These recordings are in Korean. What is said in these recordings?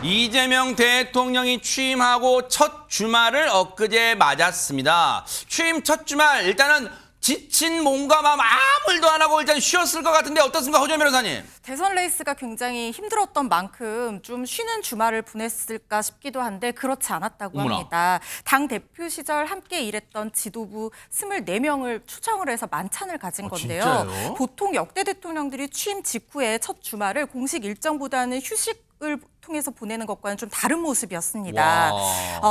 이재명 대통령이 취임하고 첫 주말을 엊그제 맞았습니다. 취임 첫 주말 일단은 지친 몸과 마음 아무 일도 안 하고 일단 쉬었을 것 같은데 어떻습니까, 허주연 변호사님? 대선 레이스가 굉장히 힘들었던 만큼 좀 쉬는 주말을 보냈을까 싶기도 한데 그렇지 않았다고 어머나. 합니다. 당 대표 시절 함께 일했던 지도부 24명을 초청을 해서 만찬을 가진 건데요. 진짜요? 보통 역대 대통령들이 취임 직후에 첫 주말을 공식 일정보다는 휴식을 통해서 보내는 것과는 좀 다른 모습이었습니다.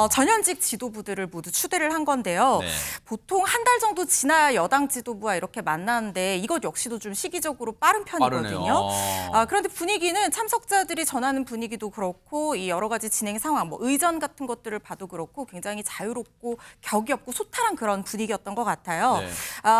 전현직 지도부들을 모두 추대를 한 건데요. 네. 보통 한 달 정도 지나야 여당 지도부와 이렇게 만나는데 이것 역시도 좀 시기적으로 빠른 편이거든요. 빠르네요. 그런데 분위기는 참석자들이 전하는 분위기도 그렇고 이 여러 가지 진행 상황, 뭐 의전 같은 것들을 봐도 그렇고 굉장히 자유롭고 격이 없고 소탈한 그런 분위기였던 것 같아요. 네.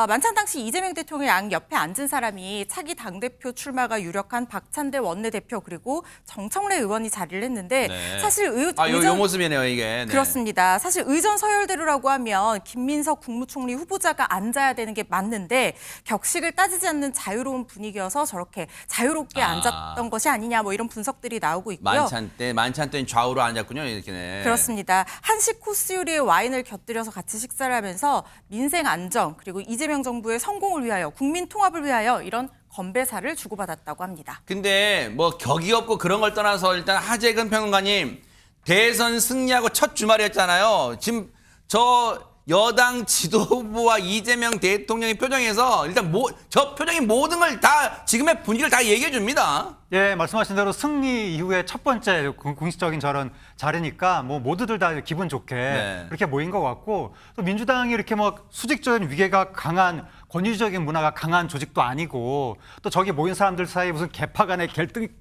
만찬 당시 이재명 대통령 양 옆에 앉은 사람이 차기 당대표 출마가 유력한 박찬대 원내대표 그리고 정청래 의원이 자리를 했는데 네. 사실 요 의전 모습이네요, 이게. 네. 그렇습니다. 사실 의전 서열대로라고 하면 김민석 국무총리 후보자가 앉아야 되는 게 맞는데 격식을 따지지 않는 자유로운 분위기여서 저렇게 자유롭게 앉았던 것이 아니냐 뭐 이런 분석들이 나오고 있고요. 만찬 때는 좌우로 앉았군요, 이렇게. 네. 그렇습니다. 한식 코스 요리에 와인을 곁들여서 같이 식사를 하면서 민생 안정 그리고 이재명 정부의 성공을 위하여 국민 통합을 위하여 이런 건배사를 주고받았다고 합니다. 근데 뭐 격이 없고 그런 걸 떠나서 일단 하재근 평론가님 대선 승리하고 첫 주말이었잖아요. 지금 저 여당 지도부와 이재명 대통령의 표정에서 일단 저 표정이 모든 걸 다 지금의 분위기를 다 얘기해 줍니다. 예, 말씀하신 대로 승리 이후에 첫 번째 공식적인 저런 자리니까 뭐 모두들 다 기분 좋게 네. 그렇게 모인 것 같고 또 민주당이 이렇게 뭐 수직적인 위계가 강한 권위주의적인 문화가 강한 조직도 아니고 또 저기 모인 사람들 사이에 무슨 계파 간의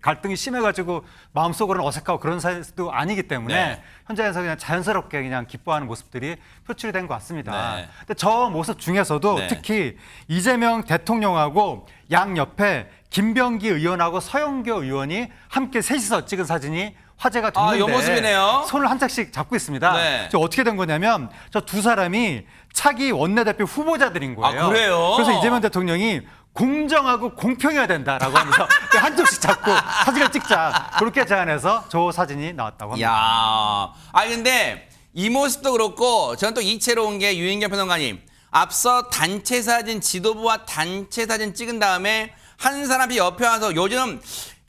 갈등이 심해가지고 마음속으로는 어색하고 그런 사이도 아니기 때문에 네. 현장에서 그냥 자연스럽게 그냥 기뻐하는 모습들이 표출이 된 것 같습니다. 네. 근데 저 모습 중에서도 네. 특히 이재명 대통령하고 양 옆에 김병기 의원하고 서영교 의원이 함께 셋이서 찍은 사진이 화제가 됐는데 요 모습이네요. 손을 한 짝씩 잡고 있습니다. 네. 저 어떻게 된 거냐면 저 두 사람이 차기 원내대표 후보자들인 거예요. 아, 그래요? 그래서 이재명 대통령이 공정하고 공평해야 된다라고 하면서 한쪽씩 잡고 사진을 찍자 그렇게 제안해서 저 사진이 나왔다고 합니다. 야, 근데 이 모습도 그렇고 저는 또 이채로운 게 유인경 평론가님 앞서 단체 사진 지도부와 단체 사진 찍은 다음에 한 사람이 옆에 와서 요즘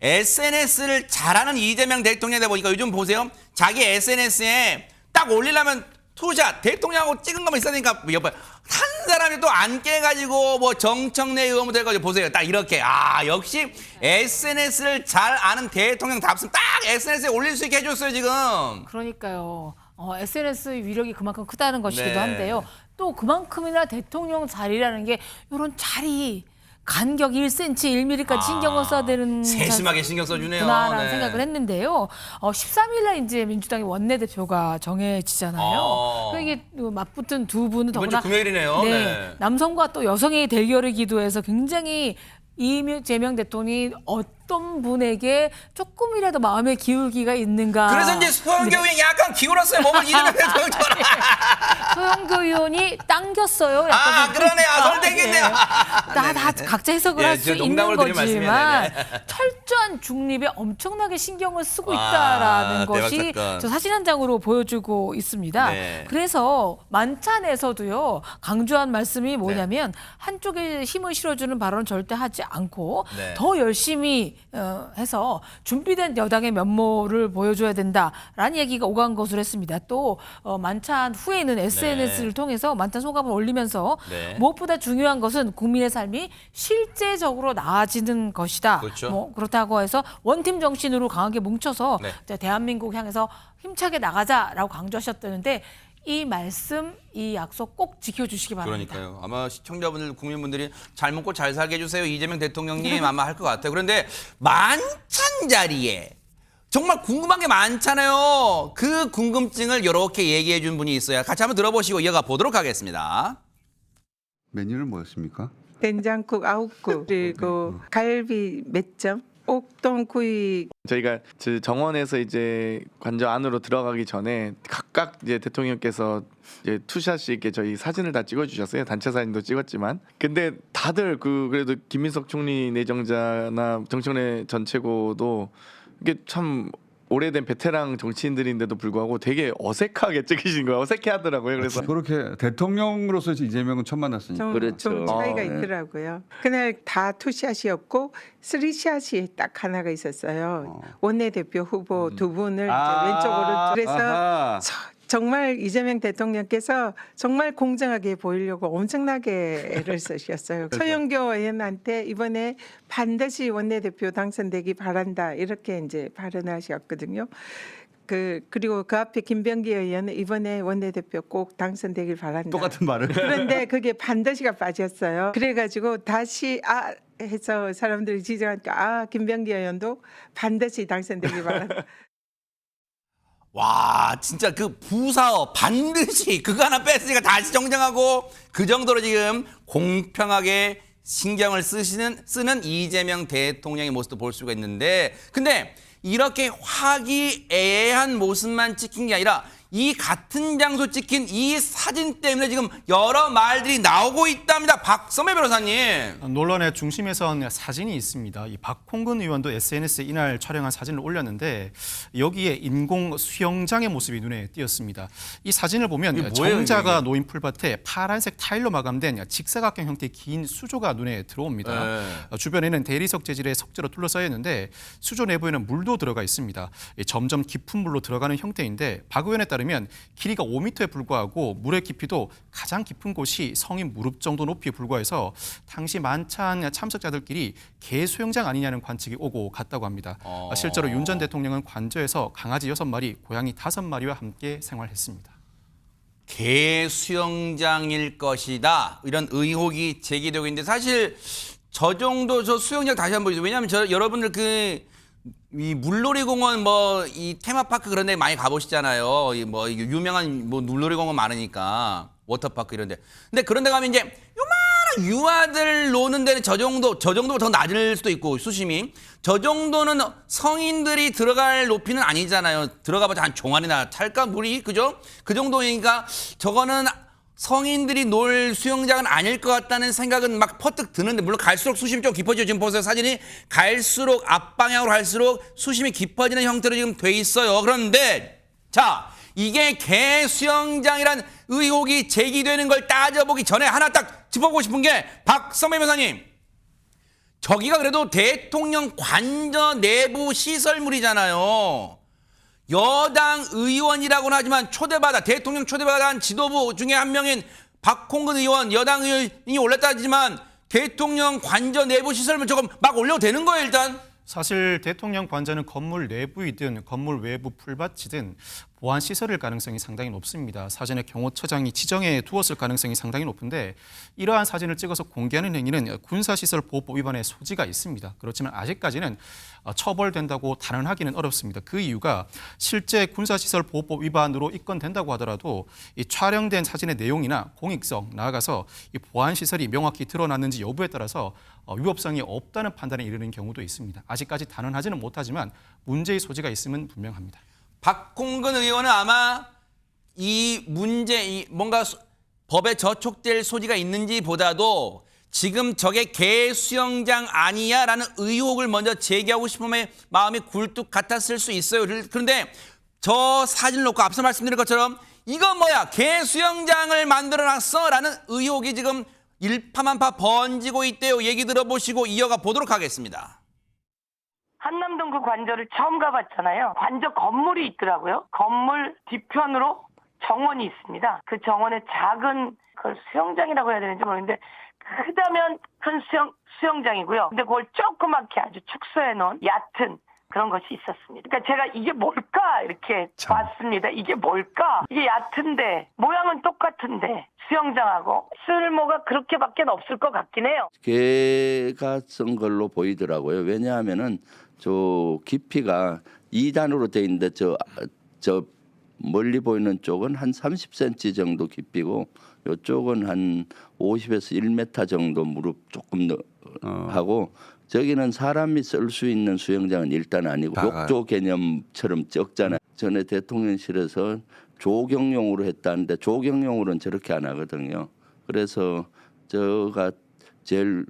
SNS를 잘하는 이재명 대통령이다 보니까 요즘 보세요. 자기 SNS에 딱 올리려면 투샷 대통령하고 찍은 것만 있어야 되니까 옆에 한 사람이 또 안 깨가지고 뭐 정청래 의원부터 해가지고 보세요. 딱 이렇게 역시 SNS를 잘 아는 대통령답습니다. 딱 SNS에 올릴 수 있게 해줬어요 지금. 그러니까요. SNS 위력이 그만큼 크다는 것이기도 네. 한데요. 또 그만큼이나 대통령 자리라는 게 이런 자리 간격 1cm, 1mm까지 신경을 써야 되는 세심하게 신경 써주네요. 구나라는 네. 생각을 했는데요. 13일날 이제 민주당의 원내대표가 정해지잖아요. 그러니까 이게 맞붙은 두 분은 이번 주 더구나 금요일이네요. 네. 남성과 또 여성의 대결을 기도해서 굉장히 이재명 대통령이 어떤 분에게 조금이라도 마음의 기울기가 있는가. 그래서 이제 서영교 의원이 약간 기울었어요. 몸을 이재명 대통령처럼. 서영교 의원이 당겼어요. 약간 그러네. 설득이네요. 다 각자 해석을 예, 할 수 제가 있는 농담으로 드린 거지만 말씀이네요. 철저한 중립에 엄청나게 신경을 쓰고 있다라는 대박 것이 사건. 저 사진 한 장으로 보여주고 있습니다. 네. 그래서 만찬에서도요 강조한 말씀이 뭐냐면 한쪽에 힘을 실어주는 발언은 절대 하지 않고 네. 더 열심히 해서 준비된 여당의 면모를 보여줘야 된다라는 얘기가 오간 것으로 했습니다. 또 만찬 후에는 SNS를 통해서 만찬 소감을 올리면서 네. 무엇보다 중요한 것은 국민의 삶이 실제적으로 나아지는 것이다. 그렇죠. 뭐 그렇다고 해서 원팀 정신으로 강하게 뭉쳐서 네. 이제 대한민국 향해서 힘차게 나가자라고 강조하셨다는데 이 말씀, 이 약속 꼭 지켜주시기 바랍니다. 그러니까요. 아마 시청자분들, 국민분들이 잘 먹고 잘 살게 해주세요. 이재명 대통령님 아마 할 것 같아요. 그런데 만찬 자리에 정말 궁금한 게 많잖아요. 그 궁금증을 이렇게 얘기해 준 분이 있어요. 같이 한번 들어보시고 이어가 보도록 하겠습니다. 메뉴는 뭐였습니까? 된장국 9국 그리고 갈비 몇 점, 옥동구이 저희가 정원에서 이제 관저 안으로 들어가기 전에 각각 이제 대통령께서 이제 투샷씩 이렇게 저희 사진을 다 찍어주셨어요. 단체 사진도 찍었지만, 근데 다들 그래도 김민석 총리 내정자나 정청래 전 최고도 이게 참 오래된 베테랑 정치인들인데도 불구하고 되게 어색하게 찍으신 거예요. 어색해하더라고요. 그래서 그렇게 대통령으로서 이재명은 처음 만났으니까. 좀 차이가 네. 있더라고요. 그날 다 투샷이었고 쓰리샷이 딱 하나가 있었어요. 원내대표 후보 두 분을 이제 왼쪽 오른쪽 그래서 아하. 정말 이재명 대통령께서 정말 공정하게 보이려고 엄청나게 애를 쓰셨어요. 서영교 의원한테 이번에 반드시 원내대표 당선되기 바란다 이렇게 이제 발언하셨거든요. 그리고 그 앞에 김병기 의원은 이번에 원내대표 꼭 당선되길 바란다. 똑같은 말을. 그런데 그게 반드시가 빠졌어요. 그래가지고 다시 해서 사람들이 지적하니까 김병기 의원도 반드시 당선되길 바란다. 와, 진짜 그 부사어 반드시 그거 하나 뺐으니까 다시 정정하고 그 정도로 지금 공평하게 신경을 쓰는 이재명 대통령의 모습도 볼 수가 있는데, 근데 이렇게 화기애애한 모습만 찍힌 게 아니라 이 같은 장소 찍힌 이 사진 때문에 지금 여러 말들이 나오고 있답니다. 박선배 변호사님. 논란의 중심에 선 사진이 있습니다. 이 박홍근 의원도 SNS에 이날 촬영한 사진을 올렸는데 여기에 인공 수영장의 모습이 눈에 띄었습니다. 이 사진을 보면 이게 뭐예요, 정자가 이게? 놓인 풀밭에 파란색 타일로 마감된 직사각형 형태의 긴 수조가 눈에 들어옵니다. 주변에는 대리석 재질의 석재로 둘러싸여 있는데 수조 내부에는 물도 들어가 있습니다. 점점 깊은 물로 들어가는 형태인데 박 의원에 따르면 길이가 5m에 불과하고 물의 깊이도 가장 깊은 곳이 성인 무릎 정도 높이에 불과해서 당시 만찬 참석자들끼리 개 수영장 아니냐는 관측이 오고 갔다고 합니다. 실제로 윤 전 대통령은 관저에서 강아지 6마리, 고양이 5마리와 함께 생활했습니다. 개 수영장일 것이다. 이런 의혹이 제기되고 있는데 사실 저 정도 저 수영장 다시 한번 보죠. 왜냐하면 여러분들 이 물놀이공원 이 테마파크 그런 데 많이 가보시잖아요. 유명한 물놀이공원 많으니까 워터파크 이런 데. 근데 그런 데 가면 이제 요만한 유아들 노는 데는 저 정도보다 더 낮을 수도 있고 수심이. 저 정도는 성인들이 들어갈 높이는 아니잖아요. 들어가봐야 한 종아리나 탈까 물이 그죠? 그 정도니까 저거는 성인들이 놀 수영장은 아닐 것 같다는 생각은 막 퍼뜩 드는데 물론 갈수록 수심이 좀 깊어지죠. 지금 보세요. 사진이 갈수록 앞방향으로 갈수록 수심이 깊어지는 형태로 지금 돼 있어요. 그런데 자 이게 개 수영장이란 의혹이 제기되는 걸 따져보기 전에 하나 딱 짚어보고 싶은 게 박선배 변호사님. 저기가 그래도 대통령 관저 내부 시설물이잖아요. 여당 의원이라고는 하지만 대통령 초대받은 지도부 중에 한 명인 박홍근 의원, 여당 의원이 올렸다지만 대통령 관저 내부 시설물 저거 막 올려도 되는 거예요, 일단? 사실 대통령 관저는 건물 내부이든 건물 외부 풀밭이든 보안 시설일 가능성이 상당히 높습니다. 사전에 경호처장이 지정해 두었을 가능성이 상당히 높은데 이러한 사진을 찍어서 공개하는 행위는 군사시설보호법 위반의 소지가 있습니다. 그렇지만 아직까지는 처벌된다고 단언하기는 어렵습니다. 그 이유가 실제 군사시설보호법 위반으로 입건된다고 하더라도 이 촬영된 사진의 내용이나 공익성, 나아가서 이 보안시설이 명확히 드러났는지 여부에 따라서 위법성이 없다는 판단에 이르는 경우도 있습니다. 아직까지 단언하지는 못하지만 문제의 소지가 있음은 분명합니다. 박홍근 의원은 아마 뭔가 법에 저촉될 소지가 있는지 보다도 지금 저게 개 수영장 아니야라는 의혹을 먼저 제기하고 싶은 마음이 굴뚝 같았을 수 있어요. 그런데 저 사진을 놓고 앞서 말씀드린 것처럼 이건 뭐야 개 수영장을 만들어놨어 라는 의혹이 지금 일파만파 번지고 있대요. 얘기 들어보시고 이어가 보도록 하겠습니다. 한남동 그 관저를 처음 가봤잖아요. 관저 건물이 있더라고요. 건물 뒤편으로 정원이 있습니다. 그 정원에 작은 그걸 수영장이라고 해야 되는지 모르겠는데 크다면 큰 수영장이고요. 근데 그걸 조그맣게 아주 축소해 놓은 얕은 그런 것이 있었습니다. 그러니까 제가 이게 뭘까 이렇게 봤습니다. 이게 뭘까? 이게 얕은데 모양은 똑같은데 수영장하고 쓸모가 그렇게밖에 없을 것 같긴 해요. 개가 쓴 걸로 보이더라고요. 왜냐하면은 저 깊이가 2단으로 돼 있는데 저 멀리 보이는 쪽은 한 30cm 정도 깊이고 이쪽은 한 50에서 1m 정도 무릎 조금 하고 저기는 사람이 쓸 수 있는 수영장은 일단 아니고 욕조 개념처럼 적잖아요. 전에 대통령실에서 조경용으로 했다는데 조경용으로는 저렇게 안 하거든요. 그래서 저가 제일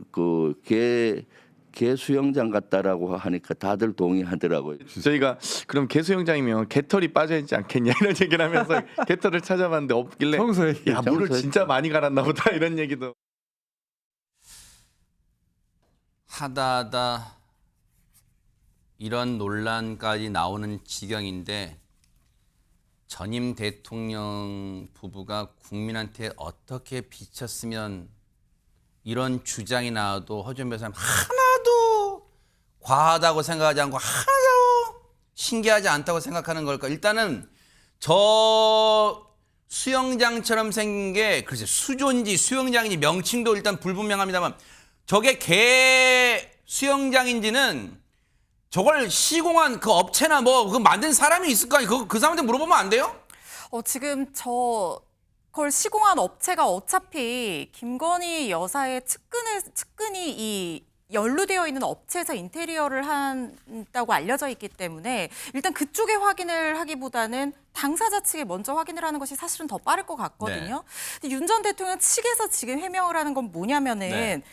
개 수영장 같다라고 하니까 다들 동의하더라고요. 저희가 그럼 개 수영장이면 개털이 빠져 있지 않겠냐 이런 얘기를 하면서 개털을 찾아봤는데 없길래 평소에 야 물을 평소에 진짜 많이 갈았나 보다 이런 얘기도. 하다 이런 논란까지 나오는 지경인데 전임 대통령 부부가 국민한테 어떻게 비쳤으면 이런 주장이 나와도 허준 변호사님 하나도 과하다고 생각하지 않고 하나도 신기하지 않다고 생각하는 걸까? 일단은 저 수영장처럼 생긴 게 글쎄 수조인지 수영장인지 명칭도 일단 불분명합니다만 저게 개 수영장인지는 저걸 시공한 그 업체나 뭐 그 만든 사람이 있을 거 아니에요? 그 사람한테 물어보면 안 돼요? 지금 그걸 시공한 업체가 어차피 김건희 여사의 측근이 이 연루되어 있는 업체에서 인테리어를 한다고 알려져 있기 때문에 일단 그쪽에 확인을 하기보다는 당사자 측에 먼저 확인을 하는 것이 사실은 더 빠를 것 같거든요. 근데 윤 전 대통령 측에서 지금 해명을 하는 건 뭐냐면은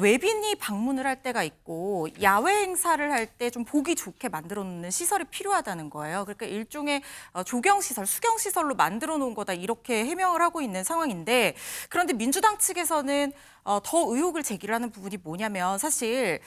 외빈이 방문을 할 때가 있고 야외 행사를 할 때 좀 보기 좋게 만들어 놓는 시설이 필요하다는 거예요. 그러니까 일종의 조경시설, 수경시설로 만들어 놓은 거다 이렇게 해명을 하고 있는 상황인데 그런데 민주당 측에서는 더 의혹을 제기를 하는 부분이 뭐냐면 사실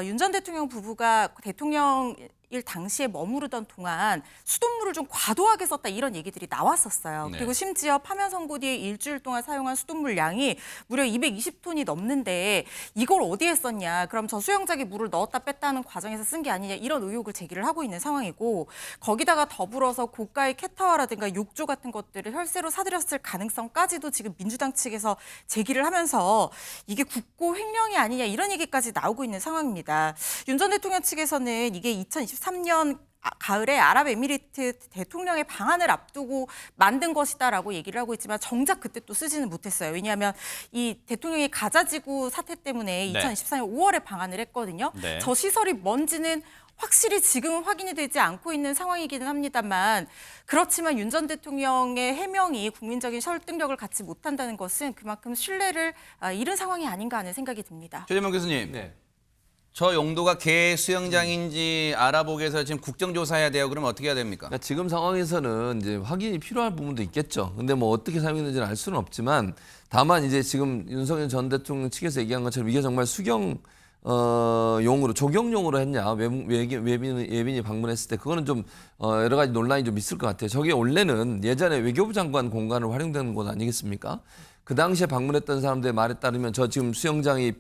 윤 전 대통령 부부가 대통령일 당시에 머무르던 동안 수돗물을 좀 과도하게 썼다 이런 얘기들이 나왔었어요. 네. 그리고 심지어 파면 선고 뒤에 일주일 동안 사용한 수돗물 양이 무려 220톤이 넘는데 이걸 어디에 썼냐? 그럼 저 수영장에 물을 넣었다 뺐다 하는 과정에서 쓴 게 아니냐 이런 의혹을 제기를 하고 있는 상황이고 거기다가 더불어서 고가의 캣타워라든가 욕조 같은 것들을 혈세로 사들였을 가능성까지도 지금 민주당 측에서 제기를 하면서 이게 국고 횡령이 아니냐 이런 얘기까지 나오고 있는 상황입니다. 윤 전 대통령 측에서는 이게 2023년 가을에 아랍에미리트 대통령의 방한을 앞두고 만든 것이다라고 얘기를 하고 있지만 정작 그때 또 쓰지는 못했어요. 왜냐하면 이 대통령이 가자지구 사태 때문에 2024년 5월에 방한을 했거든요. 네. 저 시설이 뭔지는 확실히 지금은 확인이 되지 않고 있는 상황이기는 합니다만 그렇지만 윤 전 대통령의 해명이 국민적인 설득력을 갖지 못한다는 것은 그만큼 신뢰를 잃은 상황이 아닌가 하는 생각이 듭니다. 최재명 교수님, 저 용도가 개 수영장인지 알아보기 위해서 지금 국정조사해야 돼요. 그러면 어떻게 해야 됩니까? 그러니까 지금 상황에서는 이제 확인이 필요할 부분도 있겠죠. 근데 뭐 어떻게 사용했는지는 알 수는 없지만 다만 이제 지금 윤석열 전 대통령 측에서 얘기한 것처럼 이게 정말 용으로 조경용으로 했냐 외빈이 방문했을 때 그거는 좀 여러 가지 논란이 좀 있을 것 같아요. 저게 원래는 예전에 외교부 장관 공간으로 활용되는 곳 아니겠습니까? 그 당시에 방문했던 사람들의 말에 따르면 저 지금 수영장이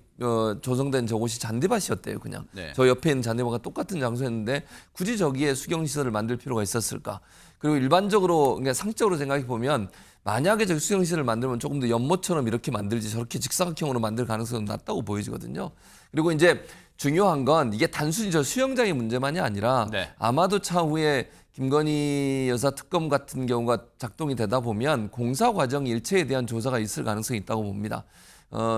조성된 저곳이 잔디밭이었대요. 그냥 저 옆에 있는 잔디밭과 똑같은 장소였는데 굳이 저기에 수경시설을 만들 필요가 있었을까? 그리고 일반적으로 그러니까 상식적으로 생각해 보면 만약에 저기 수경시설을 만들면 조금 더 연못처럼 이렇게 만들지 저렇게 직사각형으로 만들 가능성은 낮다고 보여지거든요. 그리고 이제 중요한 건 이게 단순히 저 수영장의 문제만이 아니라 아마도 차후에 김건희 여사 특검 같은 경우가 작동이 되다 보면 공사 과정 일체에 대한 조사가 있을 가능성이 있다고 봅니다.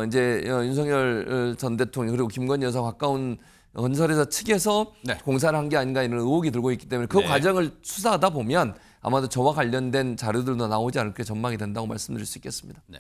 이제 윤석열 전 대통령 그리고 김건희 여사 가까운 건설회사 측에서 공사를 한 게 아닌가 이런 의혹이 들고 있기 때문에 그 과정을 수사하다 보면 아마도 저와 관련된 자료들도 나오지 않을까 전망이 된다고 말씀드릴 수 있겠습니다. 네.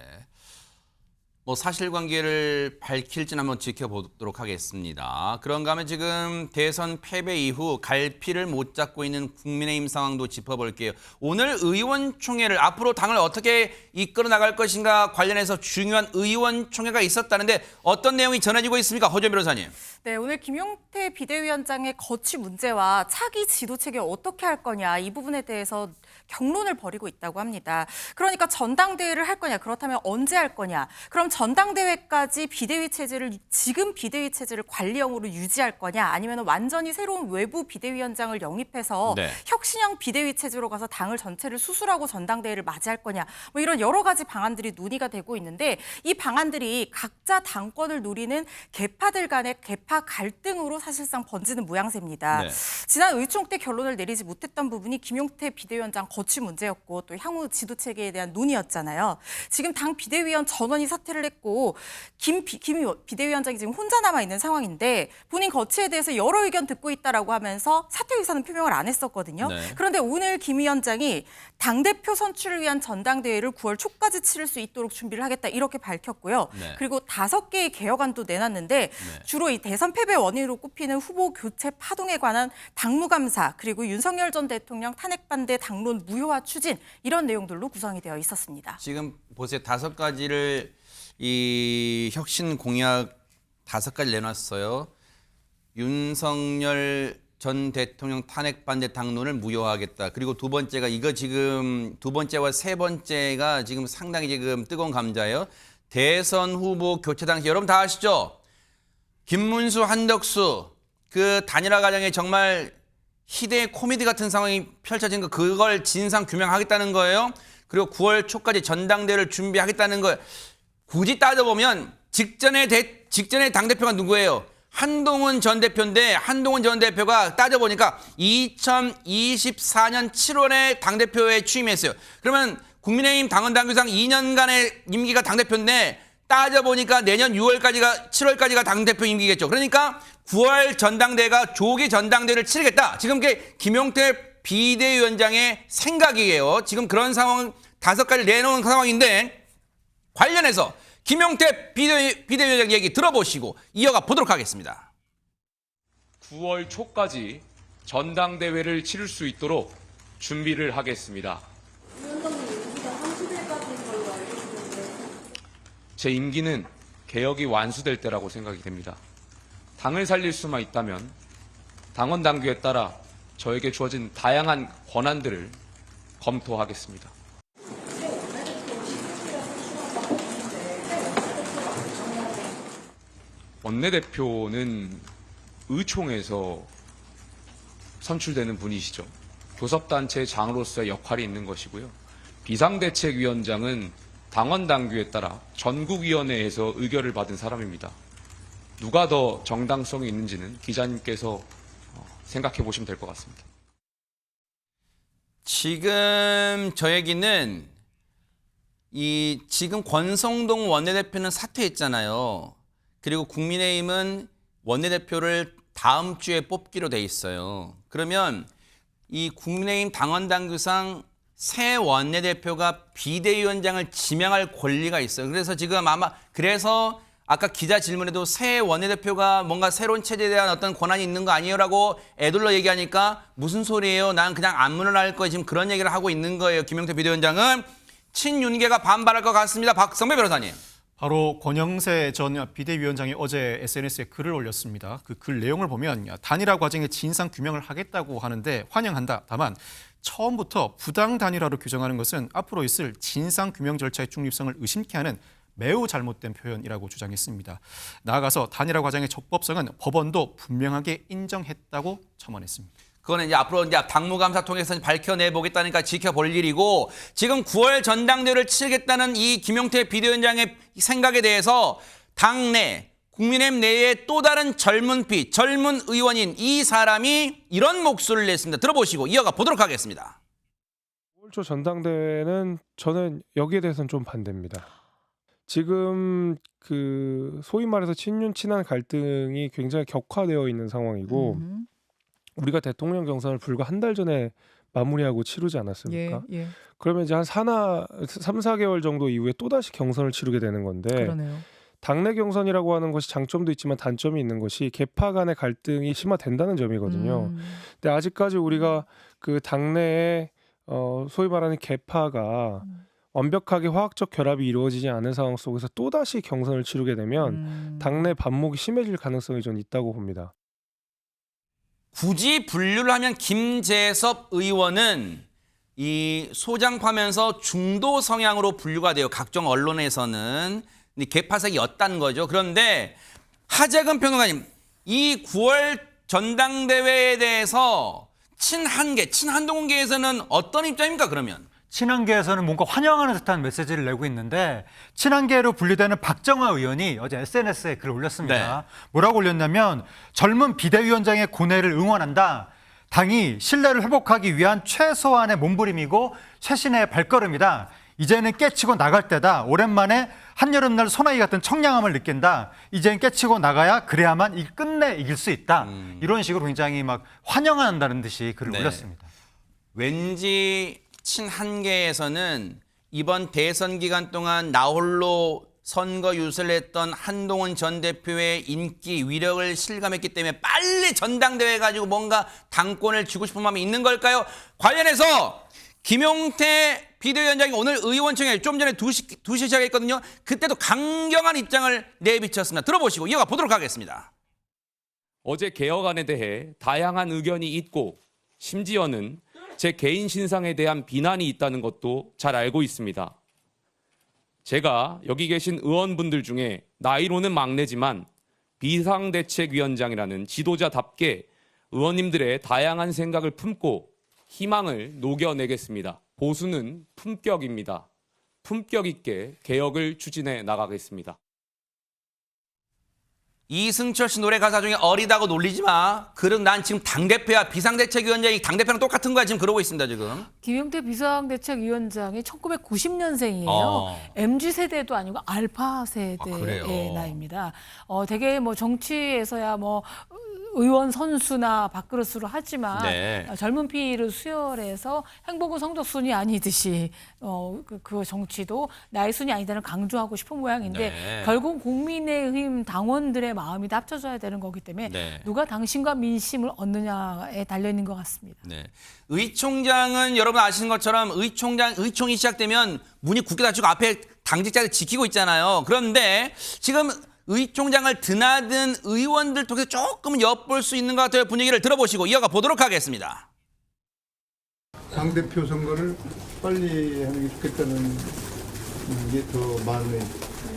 뭐 사실관계를 밝힐지는 한번 지켜보도록 하겠습니다. 그런가 하면 지금 대선 패배 이후 갈피를 못 잡고 있는 국민의힘 상황도 짚어볼게요. 오늘 의원총회를 앞으로 당을 어떻게 이끌어 나갈 것인가 관련해서 중요한 의원총회가 있었다는데 어떤 내용이 전해지고 있습니까? 허준 변호사님. 네, 오늘 김용태 비대위원장의 거취 문제와 차기 지도체계 어떻게 할 거냐 이 부분에 대해서 경론을 벌이고 있다고 합니다. 그러니까 전당대회를 할 거냐, 그렇다면 언제 할 거냐, 그럼 전당대회까지 비대위 체제를 지금 비대위 체제를 관리형으로 유지할 거냐, 아니면 완전히 새로운 외부 비대위원장을 영입해서 혁신형 비대위 체제로 가서 당을 전체를 수술하고 전당대회를 맞이할 거냐, 뭐 이런 여러 가지 방안들이 논의가 되고 있는데 이 방안들이 각자 당권을 노리는 계파들 간의 계파 갈등으로 사실상 번지는 모양새입니다. 지난 의총 때 결론을 내리지 못했던 부분이 김용태 비대위원장 거취 문제였고 또 향후 지도 체계에 대한 논의였잖아요. 지금 당 비대위원 전원이 사퇴를 사퇴를 했고 김 비대위원장이 지금 혼자 남아 있는 상황인데 본인 거취에 대해서 여러 의견 듣고 있다라고 하면서 사퇴 의사는 표명을 안 했었거든요. 네. 그런데 오늘 김 위원장이 당대표 선출을 위한 전당대회를 9월 초까지 치를 수 있도록 준비를 하겠다 이렇게 밝혔고요. 네. 그리고 5개의 개혁안도 내놨는데 주로 이 대선 패배 원인으로 꼽히는 후보 교체 파동에 관한 당무감사 그리고 윤석열 전 대통령 탄핵 반대 당론 무효화 추진 이런 내용들로 구성이 되어 있었습니다. 지금 보세요. 5가지를 이 혁신 공약 5가지 내놨어요. 윤석열 전 대통령 탄핵 반대 당론을 무효화하겠다. 그리고 두 번째가 이거 지금 두 번째와 세 번째가 지금 상당히 지금 뜨거운 감자예요. 대선 후보 교체 당시 여러분 다 아시죠? 김문수, 한덕수 그 단일화 과정에 정말 희대의 코미디 같은 상황이 펼쳐진 거 그걸 진상 규명하겠다는 거예요. 그리고 9월 초까지 전당대회를 준비하겠다는 거예요. 굳이 따져보면 직전에 당대표가 누구예요? 한동훈 전 대표인데 한동훈 전 대표가 따져보니까 2024년 7월에 당대표에 취임했어요. 그러면 국민의힘 당헌당규상 2년간의 임기가 당대표인데 따져보니까 내년 7월까지가 당대표 임기겠죠. 그러니까 9월 전당대회가 조기 전당대회를 치르겠다. 지금 그게 김용태 비대위원장의 생각이에요. 지금 그런 상황 5가지를 내놓은 상황인데 관련해서 김용태 비대위원장 얘기 들어보시고 이어가 보도록 하겠습니다. 9월 초까지 전당대회를 치를 수 있도록 준비를 하겠습니다. 제 임기는 개혁이 완수될 때라고 생각이 됩니다. 당을 살릴 수만 있다면 당원 당규에 따라 저에게 주어진 다양한 권한들을 검토하겠습니다. 원내대표는 의총에서 선출되는 분이시죠. 교섭단체 장으로서의 역할이 있는 것이고요. 비상대책위원장은 당원당규에 따라 전국위원회에서 의결을 받은 사람입니다. 누가 더 정당성이 있는지는 기자님께서 생각해 보시면 될 것 같습니다. 지금 저 얘기는 지금 권성동 원내대표는 사퇴했잖아요. 그리고 국민의힘은 원내대표를 다음 주에 뽑기로 돼 있어요. 그러면 이 국민의힘 당헌당규상 새 원내대표가 비대위원장을 지명할 권리가 있어요. 그래서 지금 그래서 아까 기자 질문에도 새 원내대표가 뭔가 새로운 체제에 대한 어떤 권한이 있는 거 아니에요? 라고 애둘러 얘기하니까 무슨 소리예요? 난 그냥 안문을 할 거예요. 지금 그런 얘기를 하고 있는 거예요. 김용태 비대위원장은 친윤계가 반발할 것 같습니다. 박성배 변호사님. 바로 권영세 전 비대위원장이 어제 SNS에 글을 올렸습니다. 그 글 내용을 보면 단일화 과정의 진상 규명을 하겠다고 하는데 환영한다. 다만 처음부터 부당 단일화로 규정하는 것은 앞으로 있을 진상 규명 절차의 중립성을 의심케 하는 매우 잘못된 표현이라고 주장했습니다. 나아가서 단일화 과정의 적법성은 법원도 분명하게 인정했다고 첨언했습니다. 그거는 이제 앞으로 이제 당무감사 통해서 밝혀내보겠다니까 지켜볼 일이고 지금 9월 전당대회를 치르겠다는 이 김용태 비대위원장의 생각에 대해서 당내 국민의힘 내에 또 다른 젊은 의원인 이 사람이 이런 목소리를 냈습니다. 들어보시고 이어가 보도록 하겠습니다. 9월 초 전당대회는 저는 여기에 대해서는 좀 반대입니다. 지금 그 소위 말해서 친윤 친한 갈등이 굉장히 격화되어 있는 상황이고 우리가 대통령 경선을 불과 한 달 전에 마무리하고 치르지 않았습니까? 예. 그러면 이제 한 3, 4개월 정도 이후에 또다시 경선을 치르게 되는 건데 그러네요. 당내 경선이라고 하는 것이 장점도 있지만 단점이 있는 것이 계파 간의 갈등이 심화된다는 점이거든요. 근데 아직까지 우리가 그 당내에 소위 말하는 계파가 완벽하게 화학적 결합이 이루어지지 않은 상황 속에서 또다시 경선을 치르게 되면 당내 반목이 심해질 가능성이 좀 있다고 봅니다. 굳이 분류를 하면 김재섭 의원은 이 소장파면서 중도 성향으로 분류가 돼요. 각종 언론에서는. 개파색이었다는 거죠. 그런데 하재근 평론가님, 이 9월 전당대회에 대해서 친한동훈계에서는 어떤 입장입니까, 그러면? 친한계에서는 뭔가 환영하는 듯한 메시지를 내고 있는데 친한계로 분류되는 박정화 의원이 어제 SNS에 글을 올렸습니다. 네. 뭐라고 올렸냐면 젊은 비대위원장의 고뇌를 응원한다. 당이 신뢰를 회복하기 위한 최소한의 몸부림이고 쇄신의 발걸음이다. 이제는 깨치고 나갈 때다. 오랜만에 한여름날 소나기 같은 청량함을 느낀다. 이제는 깨치고 나가야 그래야만 끝내 이길 수 있다. 이런 식으로 굉장히 막 환영한다는 듯이 글을 네. 올렸습니다. 왠지 친한계에서는 이번 대선 기간 동안 나홀로 선거 유세를 했던 한동훈 전 대표의 인기, 위력을 실감했기 때문에 빨리 전당대회 가지고 뭔가 당권을 쥐고 싶은 마음이 있는 걸까요? 관련해서 김용태 비대위원장이 오늘 의원총회 좀 전에 2시 시작했거든요. 그때도 강경한 입장을 내비쳤습니다. 들어보시고 이어가 보도록 하겠습니다. 어제 개혁안에 대해 다양한 의견이 있고 심지어는 제 개인 신상에 대한 비난이 있다는 것도 잘 알고 있습니다. 제가 여기 계신 의원분들 중에 나이로는 막내지만 비상대책위원장이라는 지도자답게 의원님들의 다양한 생각을 품고 희망을 녹여내겠습니다. 보수는 품격입니다. 품격 있게 개혁을 추진해 나가겠습니다. 이승철 씨 노래 가사 중에 어리다고 놀리지 마. 그럼 난 지금 당대표야. 비상대책위원장이 당대표랑 똑같은 거야. 지금 그러고 있습니다. 지금. 김용태 비상대책위원장이 1990년생이에요. MZ세대도 아니고 알파 세대의 나이입니다. 되게 뭐 정치에서야 뭐 의원 선수나 밥그릇으로 하지만 네. 젊은 피를 수혈해서 행복은 성적순이 아니듯이 그 정치도 나이 순이 아니다를 강조하고 싶은 모양인데 네. 결국 국민의힘 당원들의 마음이 다 합쳐져야 되는 거기 때문에 네. 누가 당신과 민심을 얻느냐에 달려있는 것 같습니다. 네. 의총장은 여러분 아시는 것처럼 의총이 시작되면 문이 굳게 닫히고 앞에 당직자들 지키고 있잖아요. 그런데 지금 의총장을 드나든 의원들 통해서 조금 엿볼 수 있는 것 같아요. 분위기를 들어보시고 이어가 보도록 하겠습니다. 당대표 선거를 빨리 하는 게 좋겠다는 게 더 많은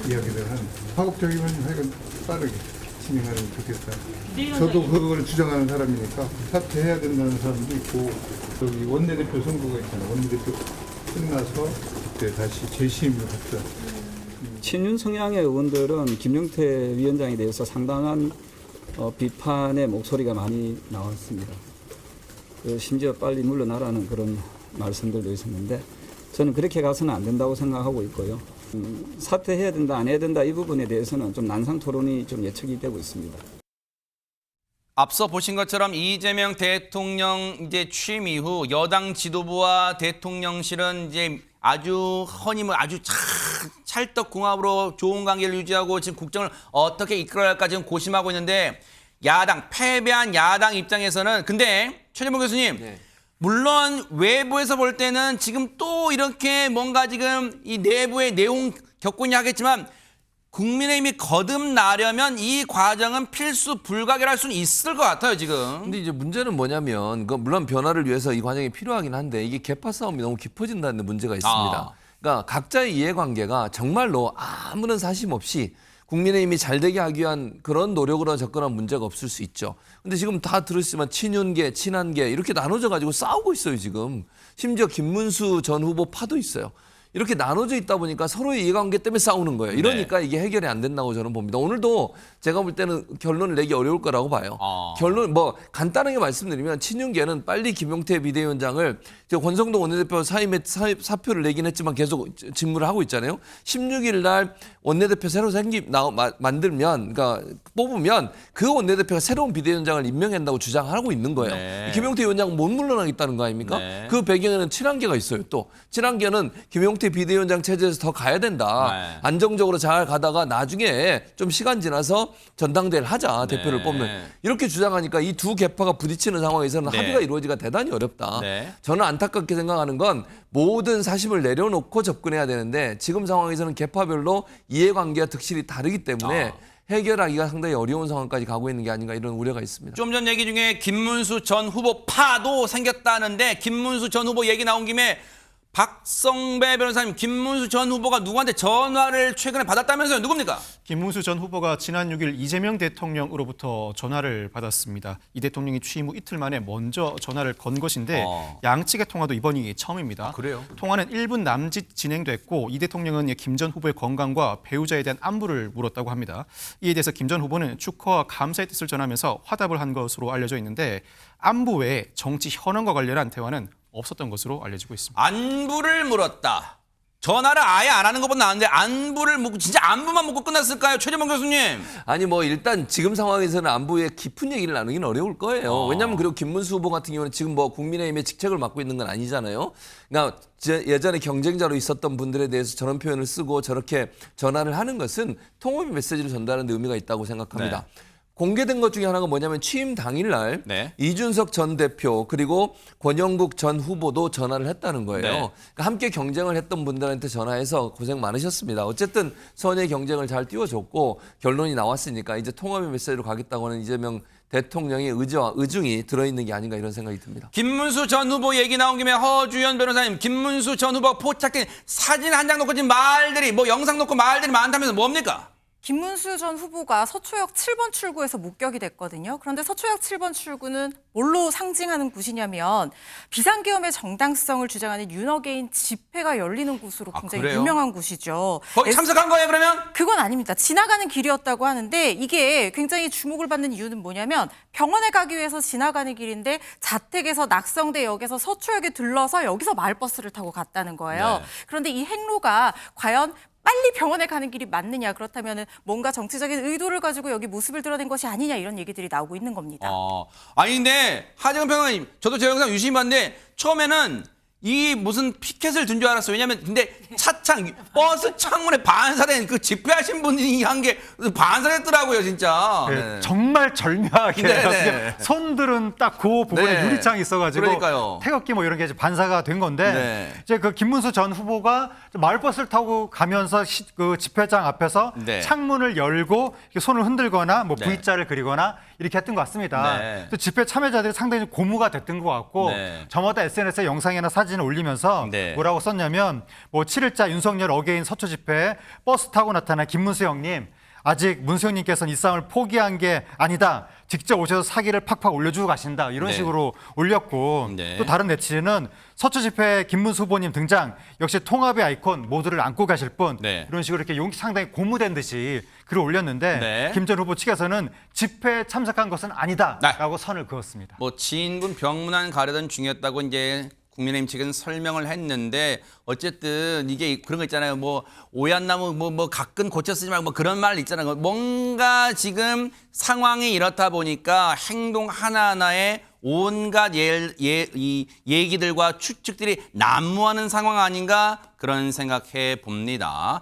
이야기들은 파급적이면 하여간 빠르게 진행하는 게 좋겠다. 저도 그걸 주장하는 사람이니까 사퇴해야 된다는 사람도 있고 여기 원내대표 선거가 있잖아요. 원내대표 끝나서 그때 다시 재심을 합시다. 친윤 성향의 의원들은 김용태 위원장에 대해서 상당한 비판의 목소리가 많이 나왔습니다. 심지어 빨리 물러나라는 그런 말씀들도 있었는데 저는 그렇게 가서는 안 된다고 생각하고 있고요. 사퇴해야 된다, 안 해야 된다 이 부분에 대해서는 좀 난상 토론이 좀 예측이 되고 있습니다. 앞서 보신 것처럼 이재명 대통령 이제 취임 이후 여당 지도부와 대통령실은 이제 아주 허니문 아주 찰떡궁합으로 좋은 관계를 유지하고 지금 국정을 어떻게 이끌어야 할까 지금 고심하고 있는데 야당 패배한 야당 입장에서는 근데 최재봉 교수님 네. 물론 외부에서 볼 때는 지금 또 이렇게 뭔가 지금 이 내부의 내용 겪고 있냐 하겠지만 국민의힘이 거듭나려면 이 과정은 필수 불가결할 수는 있을 것 같아요 지금. 근데 이제 문제는 뭐냐면 물론 변화를 위해서 이 과정이 필요하긴 한데 이게 계파 싸움이 너무 깊어진다는 문제가 있습니다. 그러니까 각자의 이해관계가 정말로 아무런 사심 없이 국민의힘이 잘 되게 하기 위한 그런 노력으로 접근한 문제가 없을 수 있죠. 근데 지금 다 들으시지만 친윤계, 친한계 이렇게 나눠져 가지고 싸우고 있어요 지금. 심지어 김문수 전 후보 파도 있어요. 이렇게 나눠져 있다 보니까 서로의 이해관계 때문에 싸우는 거예요. 이러니까 이게 해결이 안 된다고 저는 봅니다. 오늘도 제가 볼 때는 결론을 내기 어려울 거라고 봐요. 결론 뭐 간단하게 말씀드리면 친윤계는 빨리 김용태 비대위원장을 권성동 원내대표 사임에 사표를 내긴 했지만 계속 직무를 하고 있잖아요. 16일 날 원내대표 새로 만들면 그러니까 뽑으면 그 원내대표가 새로운 비대위원장을 임명한다고 주장하고 있는 거예요. 네. 김용태 위원장은 못 물러나겠다는 거 아닙니까? 네. 그 배경에는 친한계가 있어요. 또 친한계는 김용태 비대위원장 체제에서 더 가야 된다. 네. 안정적으로 잘 가다가 나중에 좀 시간 지나서 전당대회를 하자. 대표를 뽑는. 이렇게 주장하니까 이 두 계파가 부딪히는 상황에서는 네. 합의가 이루어지기가 대단히 어렵다. 네. 저는 안타깝게 생각하는 건 모든 사심을 내려놓고 접근해야 되는데 지금 상황에서는 계파별로 이해관계와 득실이 다르기 때문에 해결하기가 상당히 어려운 상황까지 가고 있는 게 아닌가 이런 우려가 있습니다. 좀 전 얘기 중에 김문수 전 후보 파도 생겼다는데 김문수 전 후보 얘기 나온 김에 박성배 변호사님, 김문수 전 후보가 누구한테 전화를 최근에 받았다면서요? 누굽니까? 김문수 전 후보가 지난 6일 이재명 대통령으로부터 전화를 받았습니다. 이 대통령이 취임 후 이틀 만에 먼저 전화를 건 것인데 양측의 통화도 이번이 처음입니다. 그래요? 통화는 1분 남짓 진행됐고 이 대통령은 김 전 후보의 건강과 배우자에 대한 안부를 물었다고 합니다. 이에 대해서 김 전 후보는 축하와 감사의 뜻을 전하면서 화답을 한 것으로 알려져 있는데 안부 외에 정치 현안과 관련한 대화는 없었던 것으로 알려지고 있습니다. 안부를 물었다. 전화를 아예 안 하는 것보다 나은데 안부를 묻고 진짜 안부만 묻고 끝났을까요? 최재범 교수님. 아니 뭐 일단 지금 상황에서는 안보의 깊은 얘기를 나누기는 어려울 거예요. 왜냐하면 그리고 김문수 후보 같은 경우는 지금 뭐 국민의힘의 직책을 맡고 있는 건 아니잖아요. 그러니까 예전에 경쟁자로 있었던 분들에 대해서 저런 표현을 쓰고 저렇게 전화를 하는 것은 통합의 메시지를 전달하는 데 의미가 있다고 생각합니다. 네. 공개된 것 중에 하나가 뭐냐면 취임 당일날 네. 이준석 전 대표 그리고 권영국 전 후보도 전화를 했다는 거예요. 네. 그러니까 함께 경쟁을 했던 분들한테 전화해서 고생 많으셨습니다. 어쨌든 선의 경쟁을 잘 띄워줬고 결론이 나왔으니까 이제 통합의 메시지로 가겠다고 하는 이재명 대통령의 의지와 의중이 들어있는 게 아닌가 이런 생각이 듭니다. 김문수 전 후보 얘기 나온 김에 허주연 변호사님, 김문수 전 후보 포착된 사진 한 장 놓고 지금 말들이 뭐 영상 놓고 말들이 많다면서 뭡니까? 김문수 전 후보가 서초역 7번 출구에서 목격이 됐거든요. 그런데 서초역 7번 출구는 뭘로 상징하는 곳이냐면 비상계엄의 정당성을 주장하는 윤어게인 집회가 열리는 곳으로 굉장히 그래요? 유명한 곳이죠. 거기 참석한 거예요 그러면? 그건 아닙니다. 지나가는 길이었다고 하는데 이게 굉장히 주목을 받는 이유는 뭐냐면 병원에 가기 위해서 지나가는 길인데 자택에서 낙성대역에서 서초역에 들러서 여기서 마을버스를 타고 갔다는 거예요. 네. 그런데 이 행로가 과연 빨리 병원에 가는 길이 맞느냐, 그렇다면 뭔가 정치적인 의도를 가지고 여기 모습을 드러낸 것이 아니냐, 이런 얘기들이 나오고 있는 겁니다. 아니 근데 하재근 평론가님, 저도 제 영상 유심히 봤는데 처음에는 이 무슨 피켓을 둔 줄 알았어요. 왜냐면 근데 차창 버스 창문에 반사된 그 집회하신 분이 한 게 반사됐더라고요, 진짜. 네, 네. 정말 절묘하게 네. 손들은 딱 그 부분에 네. 유리창이 있어가지고 그러니까요. 태극기 뭐 이런 게 이제 반사가 된 건데 네. 이제 그 김문수 전 후보가 마을버스를 타고 가면서 그 집회장 앞에서 네. 창문을 열고 이렇게 손을 흔들거나 뭐 네. V자를 그리거나 이렇게 했던 것 같습니다. 네. 또 집회 참여자들이 상당히 고무가 됐던 것 같고 네. 저마다 SNS에 영상이나 사진을 올리면서 네. 뭐라고 썼냐면 뭐 7일자 윤석열 어게인 서초 집회에 버스 타고 나타난 김문수 형님, 아직 문수 형님께서는 이 싸움을 포기한 게 아니다. 직접 오셔서 사기를 팍팍 올려주고 가신다. 이런 네. 식으로 올렸고 네. 또 다른 네티즌은 서초 집회 김문수 후보님 등장, 역시 통합의 아이콘, 모두를 안고 가실 분. 네. 이런 식으로 이렇게 상당히 고무된 듯이 글을 올렸는데 네. 김 전 후보 측에서는 집회에 참석한 것은 아니다라고 선을 그었습니다. 뭐 지인분 병문안 가려던 중이었다고 이제 국민의힘 측은 설명을 했는데 어쨌든 이게 그런 거 있잖아요. 뭐 오얏나무 뭐 가끔 고쳐 쓰지 말고 뭐 그런 말 있잖아요. 뭔가 지금 상황이 이렇다 보니까 행동 하나하나에 온갖 얘기들과 추측들이 난무하는 상황 아닌가 그런 생각해 봅니다.